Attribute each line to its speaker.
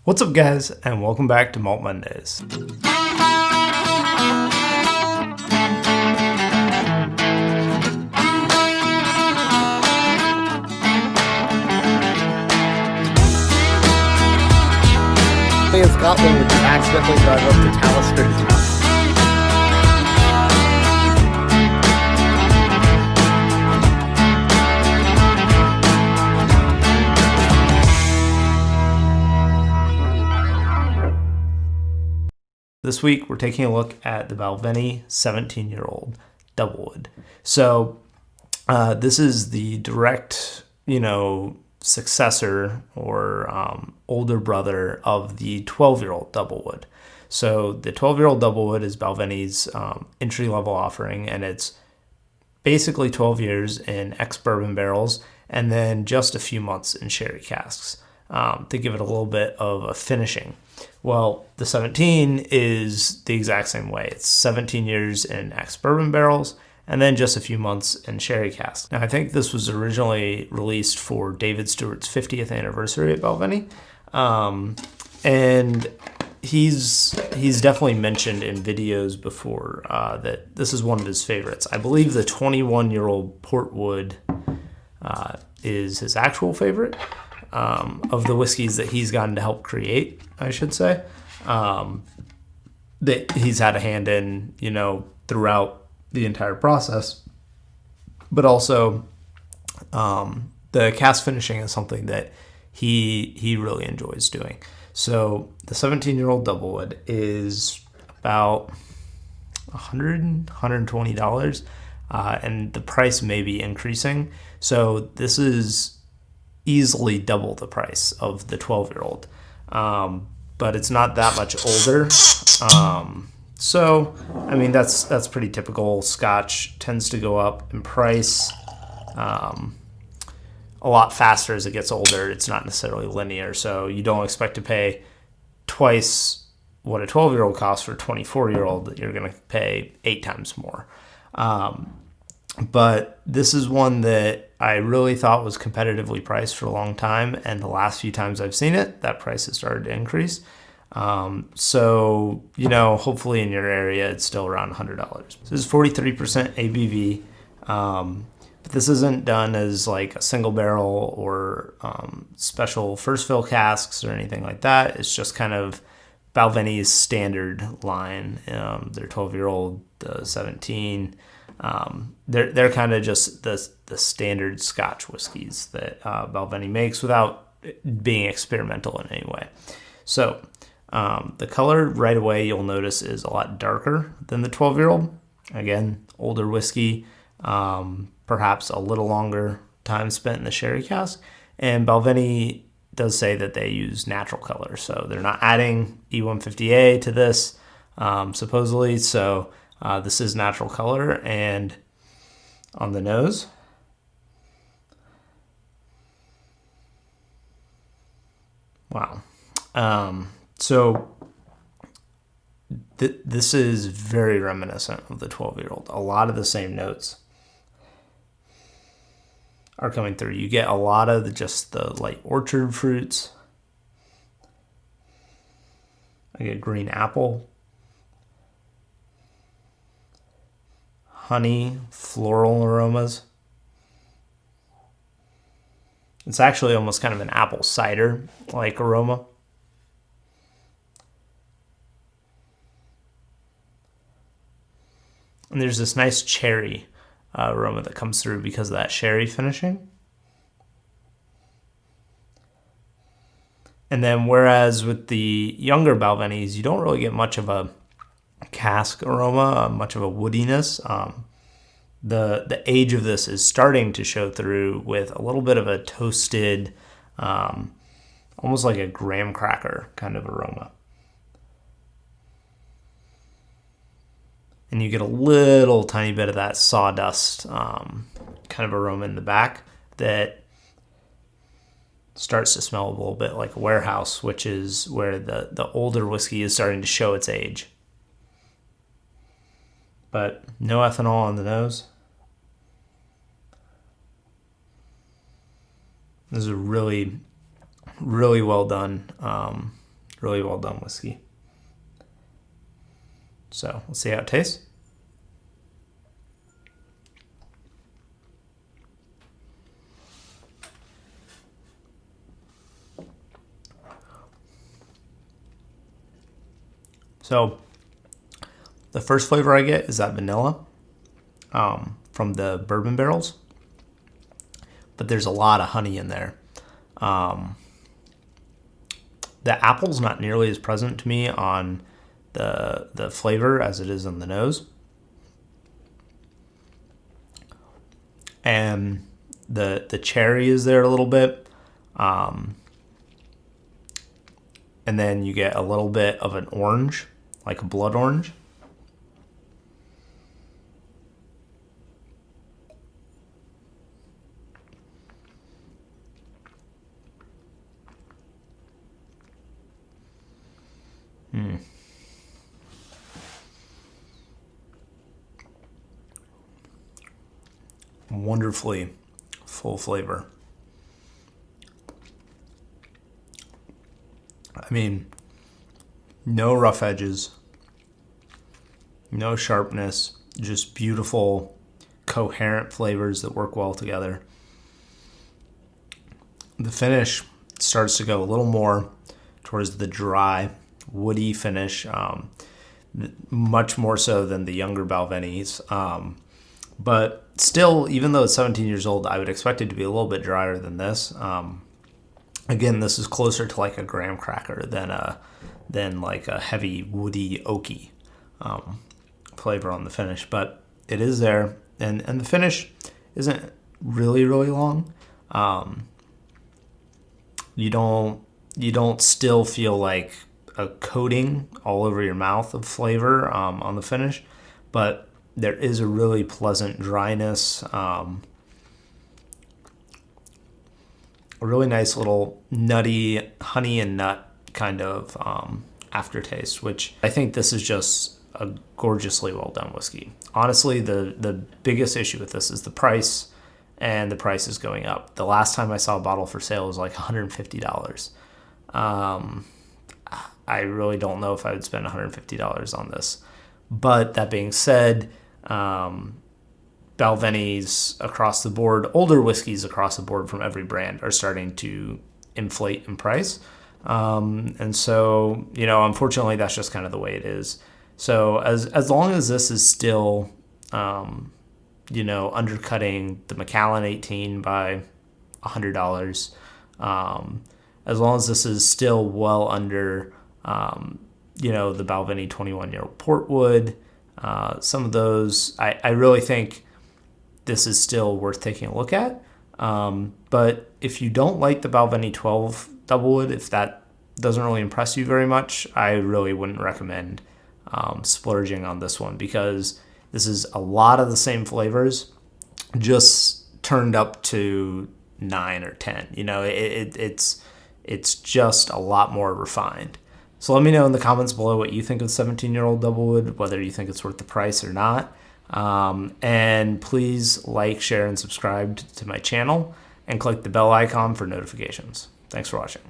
Speaker 1: What's up, guys, and welcome back to Malt Mondays.
Speaker 2: In Scotland, would you accidentally drive up to Talisker?
Speaker 1: This week, we're taking a look at the Balvenie 17-year-old Doublewood. So, this is the direct, successor or older brother of the 12-year-old Doublewood. So, the 12-year-old Doublewood is Balvenie's entry-level offering, and it's basically 12 years in ex-bourbon barrels and then just a few months in sherry casks to give it a little bit of a finishing. Well, the 17 is the exact same way. It's 17 years in ex-bourbon barrels and then just a few months in sherry casks. Now, I think this was originally released for David Stewart's 50th anniversary at Balvenie. And he's definitely mentioned in videos before that this is one of his favorites. I believe the 21-year-old Portwood is his actual favorite. Of the whiskeys that he's gotten to help create, I should say, that he's had a hand in, throughout the entire process. But also, the cask finishing is something that he really enjoys doing. So the 17-year-old Doublewood is about $120, and the price may be increasing. So this is easily double the price of the 12-year-old, but it's not that much older. So I mean that's pretty typical. Scotch tends to go up in price a lot faster as it gets older. It's not necessarily linear, so you don't expect to pay twice what a 12-year-old costs for a 24-year-old. You're going to pay 8 times more. But this is one that I really thought was competitively priced for a long time, and the last few times I've seen it, that price has started to increase. So, hopefully in your area, it's still around $100. This is 43% ABV, but this isn't done as like a single barrel or special first fill casks or anything like that. It's just kind of Balvenie's standard line. Their 12-year-old, the 17. They're kind of just the standard Scotch whiskeys that Balvenie makes without being experimental in any way. So the color right away you'll notice is a lot darker than the 12-year-old. Again, older whiskey, perhaps a little longer time spent in the sherry cask. And Balvenie does say that they use natural color, so they're not adding E150A to this supposedly. So this is natural color. And on the nose, wow. So this is very reminiscent of the 12-year-old. A lot of the same notes are coming through. You get a lot of just the light orchard fruits. I get green apple, honey, floral aromas. It's actually almost kind of an apple cider like aroma. And there's this nice cherry aroma that comes through because of that sherry finishing. And then whereas with the younger Balvenies, you don't really get much of a cask aroma, much of a woodiness. The age of this is starting to show through with a little bit of a toasted, almost like a graham cracker kind of aroma. And you get a little tiny bit of that sawdust kind of aroma in the back that starts to smell a little bit like a warehouse, which is where the older whiskey is starting to show its age. But no ethanol on the nose. This is really, really well done really well done whiskey. So let's see how it tastes. So the first flavor I get is that vanilla from the bourbon barrels, but there's a lot of honey in there. The apple's not nearly as present to me on the flavor as it is in the nose. And the cherry is there a little bit. And then you get a little bit of an orange, like a blood orange. Wonderfully full flavor. I mean, no rough edges, no sharpness, just beautiful, coherent flavors that work well together. The finish starts to go a little more towards the dry, woody finish, much more so than the younger Balvenies. But still, even though it's 17 years old, I would expect it to be a little bit drier than this. Again, this is closer to like a graham cracker than like a heavy woody oaky flavor on the finish. But it is there, and the finish isn't really long. You don't still feel like a coating all over your mouth of flavor on the finish, but there is a really pleasant dryness, a really nice little nutty honey and nut kind of aftertaste, which I think this is just a gorgeously well done whiskey. Honestly, the biggest issue with this is the price, and the price is going up. The last time I saw a bottle for sale was like $150. I really don't know if I would spend $150 on this. But that being said, Balvenies across the board, older whiskeys across the board from every brand are starting to inflate in price. And so, unfortunately, that's just kind of the way it is. So as long as this is still, undercutting the Macallan 18 by $100, as long as this is still well under, the Balvenie 21-year-old Portwood, some of those, I really think this is still worth taking a look at. But if you don't like the Balvenie 12 Doublewood, if that doesn't really impress you very much, I really wouldn't recommend splurging on this one, because this is a lot of the same flavors, just turned up to 9 or 10. It's just a lot more refined. So let me know in the comments below what you think of 17-year-old Doublewood, whether you think it's worth the price or not. And please like, share, and subscribe to my channel, and click the bell icon for notifications. Thanks for watching.